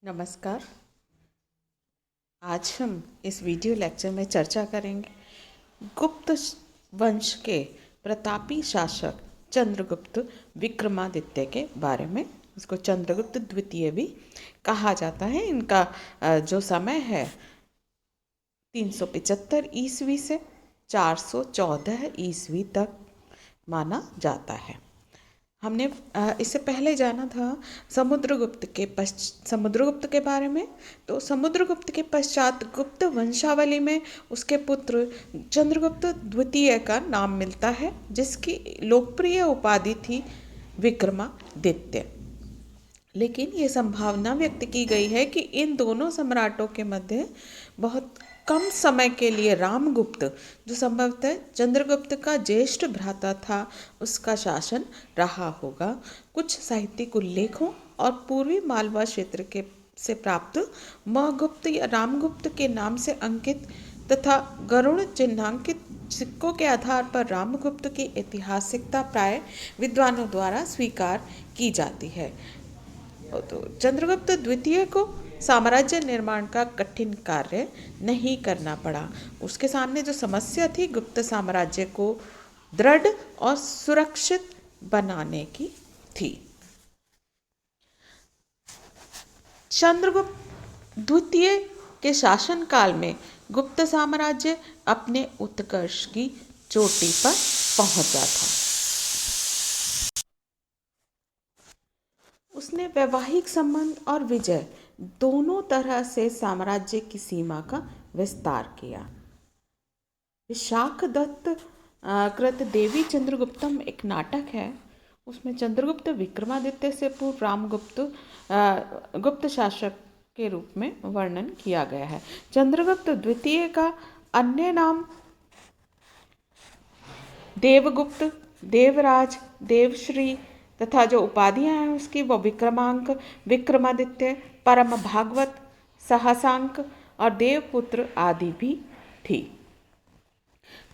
नमस्कार। आज हम इस वीडियो लेक्चर में चर्चा करेंगे गुप्त वंश के प्रतापी शासक चंद्रगुप्त विक्रमादित्य के बारे में। इसको चंद्रगुप्त द्वितीय भी कहा जाता है। इनका जो समय है 375 ईस्वी से 414 ईस्वी तक माना जाता है। हमने इससे पहले जाना था समुद्रगुप्त के बारे में। तो समुद्रगुप्त के पश्चात गुप्त वंशावली में उसके पुत्र चंद्रगुप्त द्वितीय का नाम मिलता है, जिसकी लोकप्रिय उपाधि थी विक्रमादित्य। लेकिन ये संभावना व्यक्त की गई है कि इन दोनों सम्राटों के मध्य बहुत कम समय के लिए रामगुप्त, जो संभवतः चंद्रगुप्त का ज्येष्ठ भ्राता था, उसका शासन रहा होगा। कुछ साहित्यिक उल्लेखों और पूर्वी मालवा क्षेत्र के से प्राप्त मगुप्त या रामगुप्त के नाम से अंकित तथा गरुड़ चिन्हांकित सिक्कों के आधार पर रामगुप्त की ऐतिहासिकता प्राय विद्वानों द्वारा स्वीकार की जाती है। तो चंद्रगुप्त द्वितीय को साम्राज्य निर्माण का कठिन कार्य नहीं करना पड़ा। उसके सामने जो समस्या थी गुप्त साम्राज्य को दृढ़ और सुरक्षित बनाने की थी। चंद्रगुप्त द्वितीय के शासनकाल में गुप्त साम्राज्य अपने उत्कर्ष की चोटी पर पहुंचा था। उसने वैवाहिक संबंध और विजय दोनों तरह से साम्राज्य की सीमा का विस्तार किया। विशाख दत्त कृत देवी चंद्रगुप्तम एक नाटक है। उसमें चंद्रगुप्त विक्रमादित्य से पूर्व रामगुप्त गुप्त शासक के रूप में वर्णन किया गया है। चंद्रगुप्त द्वितीय का अन्य नाम देवगुप्त, देवराज, देवश्री तथा जो उपाधियां हैं उसकी वो विक्रमांक, विक्रमादित्य, परम भागवत, सहसांक और देवपुत्र आदि भी थी।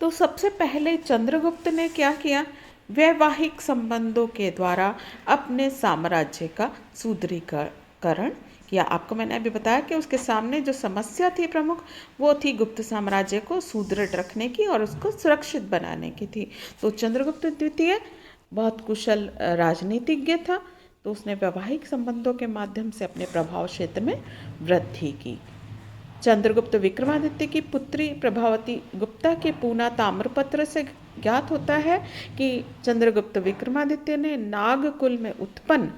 तो सबसे पहले चंद्रगुप्त ने क्या किया? वैवाहिक संबंधों के द्वारा अपने साम्राज्य का सुदृढ़ीकरण किया। आपको मैंने अभी बताया कि उसके सामने जो समस्या थी प्रमुख, वो थी गुप्त साम्राज्य को सुदृढ़ रखने की और उसको सुरक्षित बनाने की थी। तो चंद्रगुप्त द्वितीय बहुत कुशल राजनीतिज्ञ था। तो उसने वैवाहिक संबंधों के माध्यम से अपने प्रभाव क्षेत्र में वृद्धि की। चंद्रगुप्त विक्रमादित्य की पुत्री प्रभावती गुप्ता के पूना ताम्रपत्र से ज्ञात होता है कि चंद्रगुप्त विक्रमादित्य ने नागकुल में उत्पन्न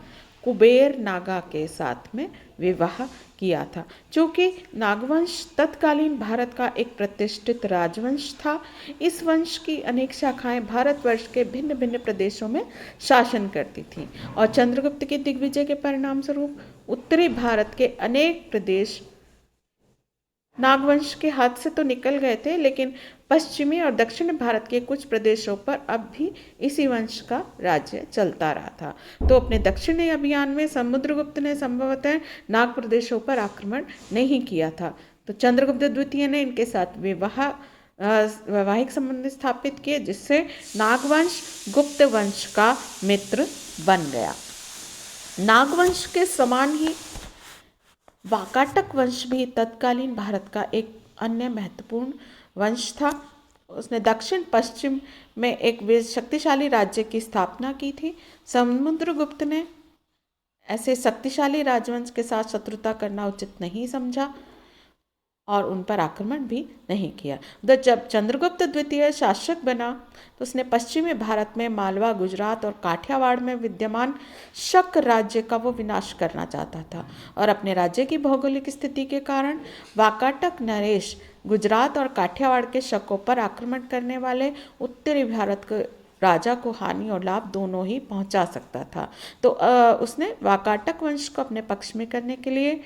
कुबेर नागा के साथ में विवाह किया था। चूँकि नागवंश तत्कालीन भारत का एक प्रतिष्ठित राजवंश था, इस वंश की अनेक शाखाएं भारतवर्ष के भिन्न भिन्न प्रदेशों में शासन करती थीं और चंद्रगुप्त के दिग्विजय के परिणाम स्वरूप उत्तरी भारत के अनेक प्रदेश नागवंश के हाथ से तो निकल गए थे, लेकिन पश्चिमी और दक्षिण भारत के कुछ प्रदेशों पर अब भी इसी वंश का राज्य चलता रहा था। तो अपने दक्षिणी अभियान में समुद्रगुप्त ने संभवतः नाग प्रदेशों पर आक्रमण नहीं किया था। तो चंद्रगुप्त द्वितीय ने इनके साथ वैवाहिक संबंध स्थापित किए, जिससे नागवंश गुप्त वंश का मित्र बन गया। नागवंश के समान ही वाकाटक वंश भी तत्कालीन भारत का एक अन्य महत्वपूर्ण वंश था। उसने दक्षिण पश्चिम में एक शक्तिशाली राज्य की स्थापना की थी। समुद्रगुप्त ने ऐसे शक्तिशाली राजवंश के साथ शत्रुता करना उचित नहीं समझा और उन पर आक्रमण भी नहीं किया। जब चंद्रगुप्त द्वितीय शासक बना तो उसने पश्चिमी भारत में मालवा, गुजरात और काठियावाड़ में विद्यमान शक राज्य का वो विनाश करना चाहता था और अपने राज्य की भौगोलिक स्थिति के कारण वाकाटक नरेश गुजरात और काठियावाड़ के शकों पर आक्रमण करने वाले उत्तरी भारत के राजा को हानि और लाभ दोनों ही पहुंचा सकता था। तो उसने वाकाटक वंश को अपने पक्ष में करने के लिए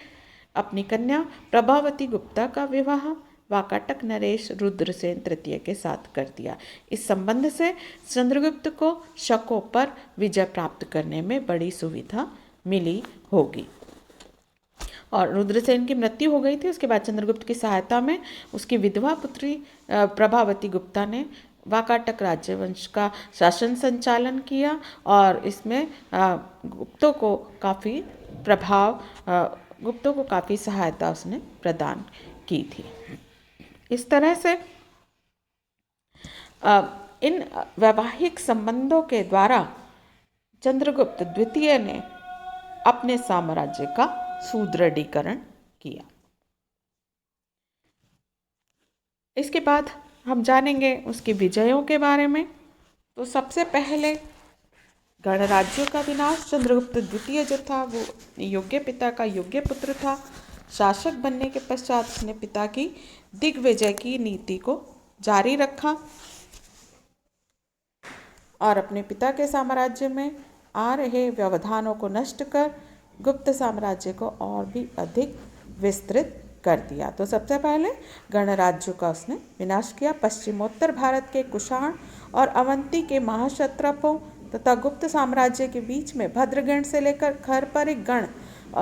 अपनी कन्या प्रभावती गुप्ता का विवाह वाकाटक नरेश रुद्रसेन तृतीय के साथ कर दिया। इस संबंध से चंद्रगुप्त को शकों पर विजय प्राप्त करने में बड़ी सुविधा मिली होगी। और रुद्रसेन की मृत्यु हो गई थी। उसके बाद चंद्रगुप्त की सहायता में उसकी विधवा पुत्री प्रभावती गुप्ता ने वाकाटक राज्यवंश का शासन संचालन किया और इसमें गुप्तों को काफ़ी प्रभाव गुप्तों को काफ़ी सहायता उसने प्रदान की थी। इस तरह से इन वैवाहिक संबंधों के द्वारा चंद्रगुप्त द्वितीय ने अपने साम्राज्य का सुदृढ़ीकरण किया। इसके बाद हम जानेंगे उसकी विजयों के बारे में। तो सबसे पहले गणराज्यों का विनाश। चंद्रगुप्त द्वितीय जो था वो योग्य पिता का योग्य पुत्र था। शासक बनने के पश्चात उसने पिता की दिग्विजय की नीति को जारी रखा और अपने पिता के साम्राज्य में आ रहे व्यवधानों को नष्ट कर गुप्त साम्राज्य को और भी अधिक विस्तृत कर दिया। तो सबसे पहले गणराज्यों का उसने विनाश किया। पश्चिमोत्तर भारत के कुषाण और अवंती के महाक्षत्रपों तथा गुप्त साम्राज्य के बीच में भद्रगण से लेकर खरपरिक गण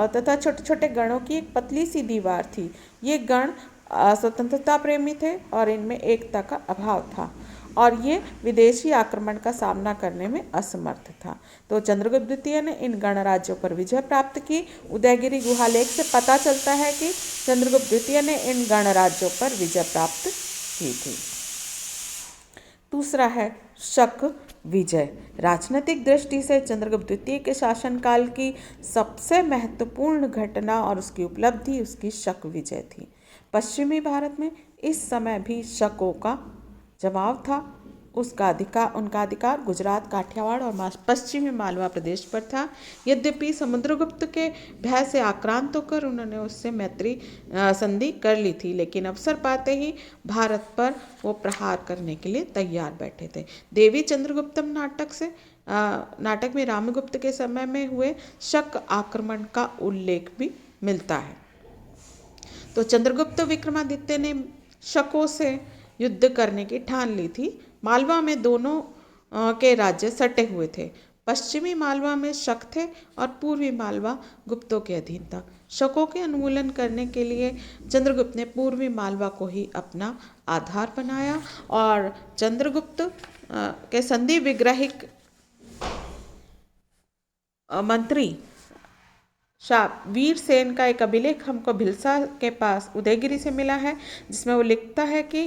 तथा छोटे छोटे गणों की एक पतली सी दीवार थी। ये गण स्वतंत्रता प्रेमी थे और इनमें एकता का अभाव था और ये विदेशी आक्रमण का सामना करने में असमर्थ था। तो चंद्रगुप्त द्वितीय ने इन गणराज्यों पर विजय प्राप्त की। उदयगिरी गुहालेख से पता चलता है कि चंद्रगुप्त द्वितीय ने इन गणराज्यों पर विजय प्राप्त की थी। दूसरा है शक विजय। राजनीतिक दृष्टि से चंद्रगुप्त द्वितीय के शासनकाल की सबसे महत्वपूर्ण घटना और उसकी उपलब्धि उसकी शक विजय थी। पश्चिमी भारत में इस समय भी शकों का जमाव था। उनका अधिकार गुजरात, काठियावाड़ और पश्चिमी मालवा प्रदेश पर था। यद्यपि समुद्रगुप्त के भय से आक्रांत होकर उन्होंने उससे मैत्री संधि कर ली थी, लेकिन अवसर पाते ही भारत पर वो प्रहार करने के लिए तैयार बैठे थे। देवी चंद्रगुप्तम नाटक में रामगुप्त के समय में हुए शक आक्रमण का उल्लेख भी मिलता है। तो चंद्रगुप्त विक्रमादित्य ने शकों से युद्ध करने की ठान ली थी। मालवा में दोनों के राज्य सटे हुए थे। पश्चिमी मालवा में शक थे और पूर्वी मालवा गुप्तों के अधीन था। शकों के उन्मूलन करने के लिए चंद्रगुप्त ने पूर्वी मालवा को ही अपना आधार बनाया और चंद्रगुप्त के संधि विग्रहिक मंत्री वीरसेन का एक अभिलेख हमको भिलसा के पास उदयगिरी से मिला है, जिसमें वो लिखता है कि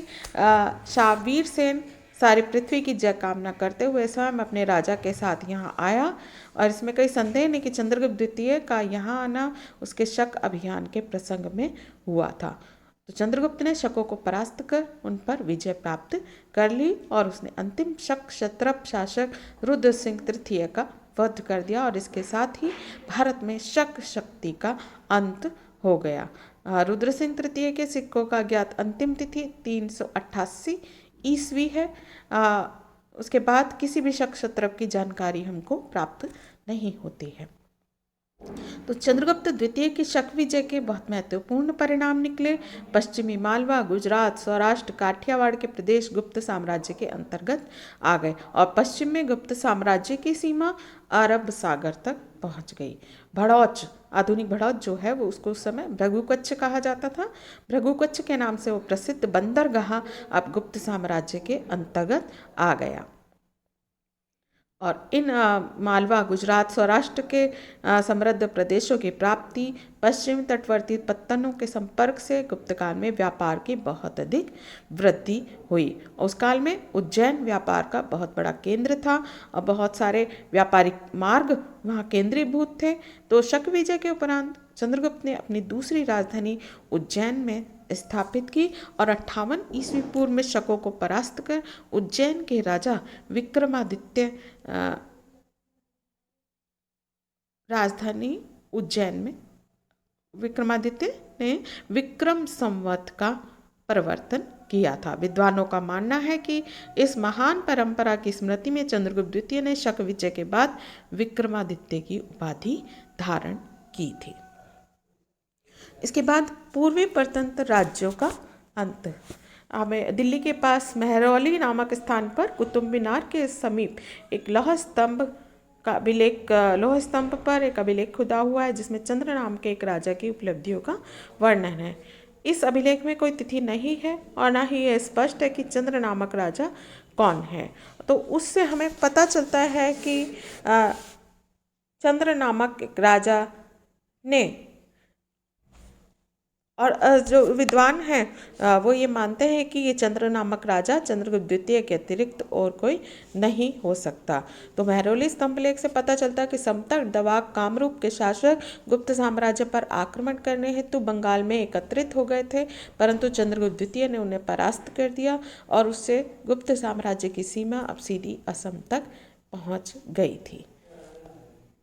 वीरसेन सारी पृथ्वी की जय कामना करते हुए स्वयं अपने राजा के साथ यहाँ आया और इसमें कोई संदेह नहीं कि चंद्रगुप्त द्वितीय का यहाँ आना उसके शक अभियान के प्रसंग में हुआ था। तो चंद्रगुप्त ने शकों को परास्त कर उन पर विजय प्राप्त कर ली और उसने अंतिम शक क्षत्रप शासक रुद्र सिंह तृतीय का वध कर दिया और इसके साथ ही भारत में शक शक्ति का अंत हो गया। रुद्र सिंह तृतीय के सिक्कों का ज्ञात अंतिम तिथि 388 ईस्वी है। उसके बाद किसी भी शक क्षत्रप की जानकारी हमको प्राप्त नहीं होती है। तो चंद्रगुप्त द्वितीय की शक विजय के बहुत महत्वपूर्ण परिणाम निकले। पश्चिमी मालवा, गुजरात, सौराष्ट्र, काठियावाड़ के प्रदेश गुप्त साम्राज्य के अंतर्गत आ गए और पश्चिम में गुप्त साम्राज्य की सीमा अरब सागर तक पहुंच गई। भड़ौच, आधुनिक भड़ौच जो है वो उसको उस समय भृगुकच्छ कहा जाता था। भृगुकच्छ के नाम से वो प्रसिद्ध बंदरगाह अब गुप्त साम्राज्य के अंतर्गत आ गया और इन मालवा, गुजरात, सौराष्ट्र के समृद्ध प्रदेशों की प्राप्ति पश्चिम तटवर्ती पत्तनों के संपर्क से गुप्त काल में व्यापार की बहुत अधिक वृद्धि हुई। उस काल में उज्जैन व्यापार का बहुत बड़ा केंद्र था और बहुत सारे व्यापारिक मार्ग वहाँ केंद्रीभूत थे। तो शक विजय के उपरांत चंद्रगुप्त ने अपनी दूसरी राजधानी उज्जैन में स्थापित की और 58 ईस्वी पूर्व में शकों को परास्त कर उज्जैन के राजा विक्रमादित्य राजधानी उज्जैन में विक्रमादित्य ने विक्रम संवत का प्रवर्तन किया था। विद्वानों का मानना है कि इस महान परंपरा की स्मृति में चंद्रगुप्त द्वितीय ने शक विजय के बाद विक्रमादित्य की उपाधि धारण की थी। इसके बाद पूर्वी परतंत्र राज्यों का अंत। हमें दिल्ली के पास महरौली नामक स्थान पर कुतुब मीनार के समीप एक लौह स्तंभ पर एक अभिलेख खुदा हुआ है, जिसमें चंद्र नाम के एक राजा की उपलब्धियों का वर्णन है। इस अभिलेख में कोई तिथि नहीं है और ना ही यह स्पष्ट है कि चंद्र नामक राजा कौन है। तो उससे हमें पता चलता है कि चंद्र नामक एक राजा ने और जो विद्वान हैं वो ये मानते हैं कि ये चंद्र नामक राजा चंद्रगुप्त द्वितीय के अतिरिक्त और कोई नहीं हो सकता। तो महरौली स्तंभलेख से पता चलता है कि समतट दवाब कामरूप के शासक गुप्त साम्राज्य पर आक्रमण करने हेतु बंगाल में एकत्रित हो गए थे, परंतु चंद्रगुप्त द्वितीय ने उन्हें परास्त कर दिया और उससे गुप्त साम्राज्य की सीमा अब सीधी असम तक पहुंच गई थी।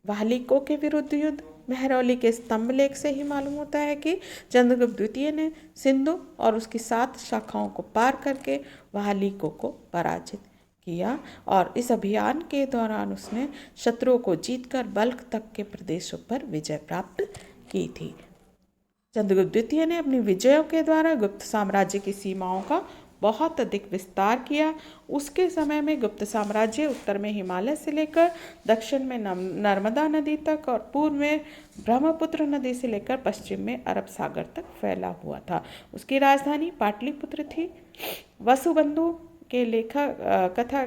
वाहलिकों के विरुद्ध युद्ध। महरौली के स्तंभलेख से ही मालूम होता है कि चंद्रगुप्त द्वितीय ने सिंधु और उसकी 7 शाखाओं को पार करके वाहलिकों को पराजित किया और इस अभियान के दौरान उसने शत्रुओं को जीतकर बल्ख तक के प्रदेशों पर विजय प्राप्त की थी। चंद्रगुप्त द्वितीय ने अपनी विजयों के द्वारा गुप्त साम्राज्य की सीमाओं का बहुत अधिक विस्तार किया। उसके समय में गुप्त साम्राज्य उत्तर में हिमालय से लेकर दक्षिण में नर्मदा नदी तक और पूर्व में ब्रह्मपुत्र नदी से लेकर पश्चिम में अरब सागर तक फैला हुआ था। उसकी राजधानी पाटलिपुत्र थी। वसुबंधु के लेखक कथा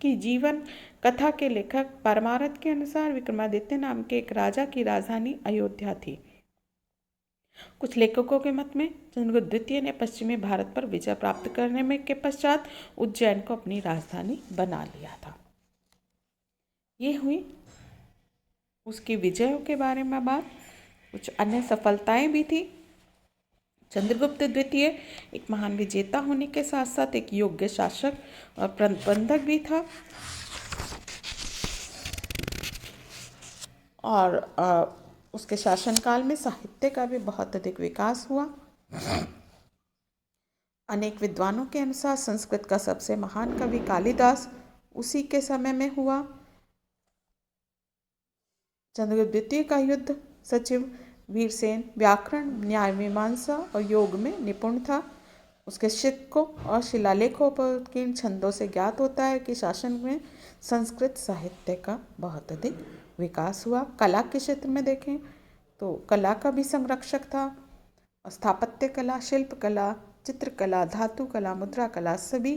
की जीवन कथा के लेखक परमारथ के अनुसार विक्रमादित्य नाम के एक राजा की राजधानी अयोध्या थी। कुछ लेखकों के मत में चंद्रगुप्त द्वितीय ने पश्चिमी भारत पर विजय प्राप्त करने में के पश्चात उज्जैन को अपनी राजधानी बना लिया था। ये हुई उसकी विजयों के बारे में बात। कुछ अन्य सफलताएं भी थी। चंद्रगुप्त द्वितीय एक महान विजेता होने के साथ साथ एक योग्य शासक और प्रबंधक भी था और उसके शासनकाल में साहित्य का भी बहुत अधिक विकास हुआ। अनेक विद्वानों के अनुसार संस्कृत का सबसे महान कवि कालिदास उसी के समय में हुआ। चंद्रगुप्त द्वितीय का युद्ध सचिव वीरसेन व्याकरण, न्याय मीमांसा और योग में निपुण था। उसके सिक्कों और शिलालेखों पर उत्कीर्ण छंदों से ज्ञात होता है कि शासन में संस्कृत साहित्य का बहुत अधिक विकास हुआ। कला के क्षेत्र में देखें तो कला का भी संरक्षक था। स्थापत्य कला, शिल्प कला, चित्रकला, धातु कला, मुद्रा कला, सभी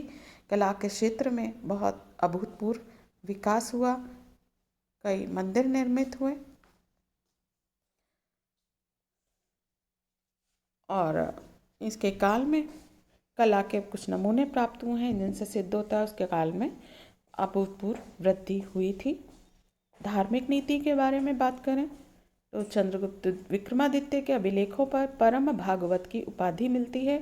कला के क्षेत्र में बहुत अभूतपूर्व विकास हुआ। कई मंदिर निर्मित हुए और इसके काल में कला के कुछ नमूने प्राप्त हुए हैं जिनसे सिद्ध होता है उसके काल में अभूतपूर्व वृद्धि हुई थी। धार्मिक नीति के बारे में बात करें तो चंद्रगुप्त विक्रमादित्य के अभिलेखों पर परम भागवत की उपाधि मिलती है,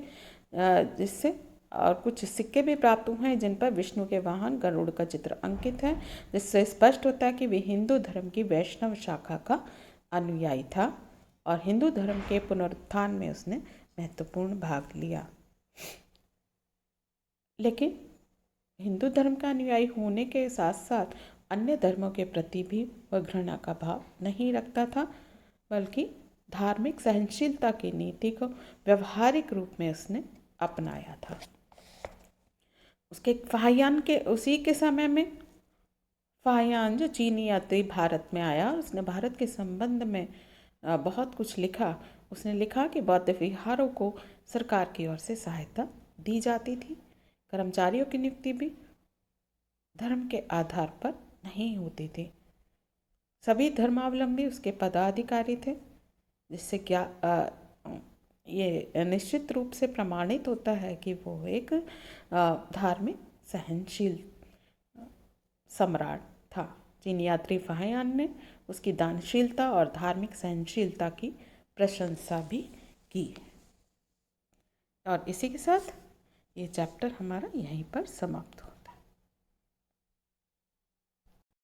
जिससे और कुछ सिक्के भी प्राप्त हुए हैं जिन पर विष्णु के वाहन गरुड़ का चित्र अंकित है, जिससे स्पष्ट होता है कि वे हिंदू धर्म की वैष्णव शाखा का अनुयायी था और हिंदू धर्म के पुनरुत्थान में उसने महत्वपूर्ण भाग लिया। लेकिन हिंदू धर्म का अनुयायी होने के साथ साथ अन्य धर्मों के प्रति भी वह घृणा का भाव नहीं रखता था, बल्कि धार्मिक सहनशीलता की नीति को व्यवहारिक रूप में उसने अपनाया था। उसके फाहियान के उसी के समय में फाहियान जो चीनी यात्री भारत में आया, उसने भारत के संबंध में बहुत कुछ लिखा। उसने लिखा कि बौद्ध विहारों को सरकार की ओर से सहायता दी जाती थी। कर्मचारियों की नियुक्ति भी धर्म के आधार पर नहीं होती थी। सभी धर्मावलंबी उसके पदाधिकारी थे, जिससे क्या ये निश्चित रूप से प्रमाणित होता है कि वो एक धार्मिक सहनशील सम्राट था। चीनी यात्री फाहियान ने उसकी दानशीलता और धार्मिक सहनशीलता की प्रशंसा भी की। और इसी के साथ ये चैप्टर हमारा यहीं पर समाप्त